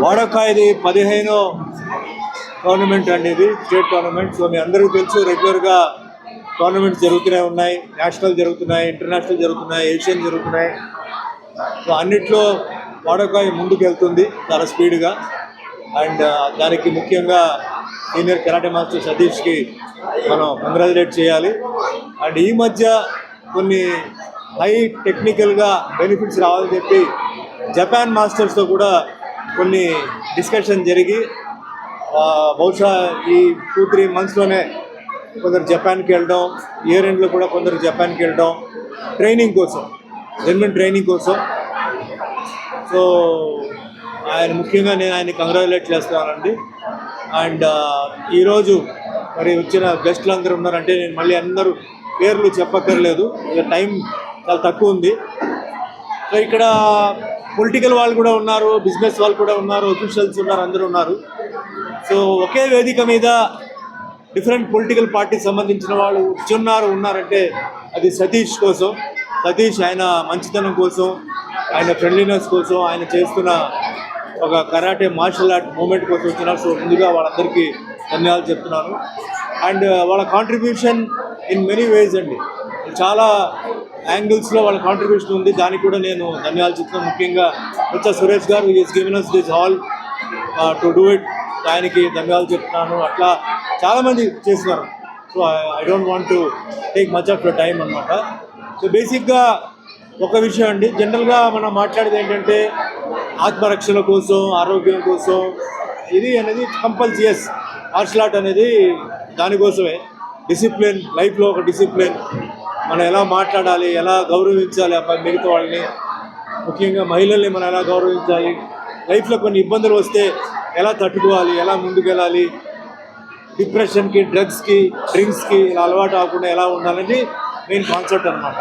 వాడకాయది 15వ టోర్నమెంట్ అండి, ఇది స్టేట్ టోర్నమెంట్. సో మీ అందరికీ తెలుసు, రెగ్యులర్గా టోర్నమెంట్స్ జరుగుతూనే ఉన్నాయి, నేషనల్ జరుగుతున్నాయి, ఇంటర్నేషనల్ జరుగుతున్నాయి, ఏషియన్ జరుగుతున్నాయి. సో అన్నిట్లో వాడకాయ ముందుకు వెళ్తుంది చాలా స్పీడ్గా. అండ్ దానికి ముఖ్యంగా సీనియర్ కరాటే మాస్టర్ సతీష్కి మనం కంగ్రాచులేట్ చేయాలి. అండ్ ఈ మధ్య కొన్ని హై టెక్నికల్గా బెనిఫిట్స్ రావాలని చెప్పి జపాన్ మాస్టర్స్తో కూడా కొన్ని డిస్కషన్ జరిగి బహుశా ఈ 2-3 మంత్స్లోనే కొందరు జపాన్కి వెళ్ళడం, ఇయర్ ఎండ్లో కూడా కొందరు జపాన్కి వెళ్ళడం ట్రైనింగ్ కోసం, జర్మన్ ట్రైనింగ్ కోసం. సో ఆయన ముఖ్యంగా నేను ఆయన్ని కంగ్రాచులేట్ చేస్తున్నానండి. అండ్ ఈరోజు మరి వచ్చిన గెస్టులు అందరూ ఉన్నారంటే నేను మళ్ళీ అందరూ పేర్లు చెప్పక్కర్లేదు, ఇక టైం చాలా తక్కువ ఉంది. సో ఇక్కడ పొలిటికల్ వాళ్ళు కూడా ఉన్నారు, బిజినెస్ వాళ్ళు కూడా ఉన్నారు, అఫీషియల్స్ ఉన్నారు, అందరూ ఉన్నారు. సో ఒకే వేదిక మీద డిఫరెంట్ పొలిటికల్ పార్టీకి సంబంధించిన వాళ్ళు ఉన్నారంటే అది సతీష్ కోసం. సతీష్ ఆయన మంచితనం కోసం, ఆయన ఫ్రెండ్లీనెస్ కోసం, ఆయన చేస్తున్న ఒక కరాటే మార్షల్ ఆర్ట్ మూమెంట్ కోసం వచ్చినారు. సో ముందుగా వాళ్ళందరికీ ధన్యవాదాలు చెప్తున్నాను. అండ్ వాళ్ళ కాంట్రిబ్యూషన్ ఇన్ మెనీ వేస్ అండి, చాలా యాంగిల్స్లో వాళ్ళ కాంట్రిబ్యూషన్ ఉంది, దానికి కూడా నేను ధన్యవాదాలు చెప్తున్నాను. ముఖ్యంగా వచ్చా సురేష్ గారు is given us this hall to do it, ఆయనకి ధన్యవాదాలు చెప్తున్నాను. అట్లా చాలామంది చేస్తున్నారు. So I don't want to take much of your time అనమాట. సో బేసిక్గా ఒక విషయం అండి, జనరల్గా మనం మాట్లాడేది ఏంటంటే ఆత్మరక్షణ కోసం, ఆరోగ్యం కోసం ఇది అనేది కంపల్సరియస్. మార్షల్ ఆర్ట్ అనేది దానికోసమే. డిసిప్లిన్, లైఫ్లో ఒక డిసిప్లిన్, మనం ఎలా మాట్లాడాలి, ఎలా గౌరవించాలి మిగతా వాళ్ళని, ముఖ్యంగా మహిళల్ని మనం ఎలా గౌరవించాలి, లైఫ్లో కొన్ని ఇబ్బందులు వస్తే ఎలా తట్టుకోవాలి, ఎలా ముందుకెళ్ళాలి, డిప్రెషన్కి, డ్రగ్స్కి, డ్రింక్స్కి ఇలా అలవాటు అవ్వకుండా ఎలా ఉండాలని మెయిన్ కాన్సెప్ట్ అనమాట.